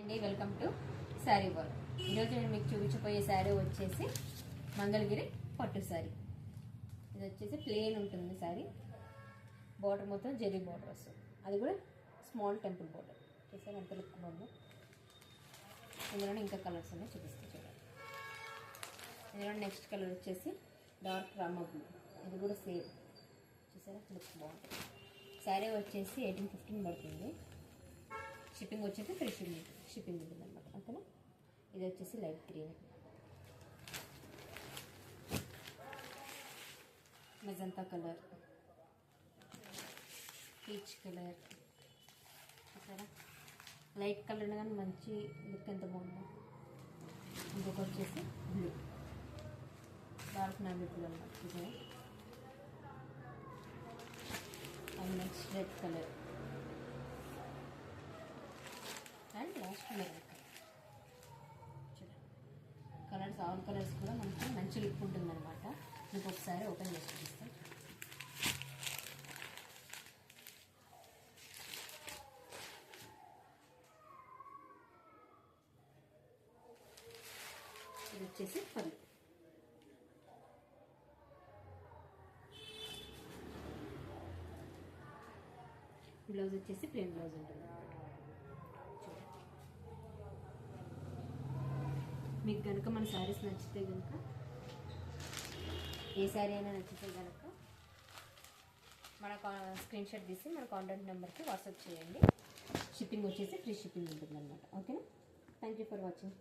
అండి, welcome to sari world. ఈరోజు నేను మీకు చూపించబోయే శారీ వచ్చేసి మంగళగిరి పట్టు శారీ. ఇది వచ్చేసి ప్లెయిన్ ఉంటుంది శారీ. బార్డర్ మొత్తం జెరీ బార్డర్ వస్తుంది, అది కూడా స్మాల్ టెంపుల్ బార్డర్. చూసారు ఎంత లుక్ బాగుందో. ఇందులో ఇంకా కలర్స్ ఉన్నాయి, చూపిస్తే చూడండి. ఇందులో నెక్స్ట్ కలర్ వచ్చేసి డార్క్ రామా బ్లూ. ఇది కూడా సేమ్, చూసారా లుక్ బాగుంటుంది. శారీ వచ్చేసి 1815 పడుతుంది. షిప్పింగ్ వచ్చేసి ఫ్రీ షిప్పింగ్ ఉంటుంది అనమాట. ఓకేనా. ఇది వచ్చేసి light green, magenta colour, peach colour. చూసారా లైట్ కలర్ కానీ మంచి లుక్ ఎంత బాగుందో. ఇంకొక వచ్చేసి బ్లూ, డార్క్ నావీ బ్లూ అనమాట. చూసారా. And next red colour and last maroon colour. చూడండి కలర్స్, ఆల్ కలర్స్ కూడా మనకి మంచి లుక్ ఉంటుందన్నమాట. మీకు ఒకసారి ఓపెన్ చేసి చూపిస్తాను. ఇది వచ్చేసి పళ్ళు. బ్లౌజ్ వచ్చేసి ప్లెయిన్ బ్లౌజ్ ఉంటుంది. మీకు కనుక మన శారీస్ నచ్చితే కనుక, ఏ శారీ అయినా నచ్చితే కనుక మన స్క్రీన్ షాట్ తీసి మన కాంటాక్ట్ నెంబర్కి వాట్సాప్ చేయండి. షిప్పింగ్ వచ్చేసి ఫ్రీ షిప్పింగ్ ఉంటుంది అన్నమాట. ఓకేనా. Thank you for watching.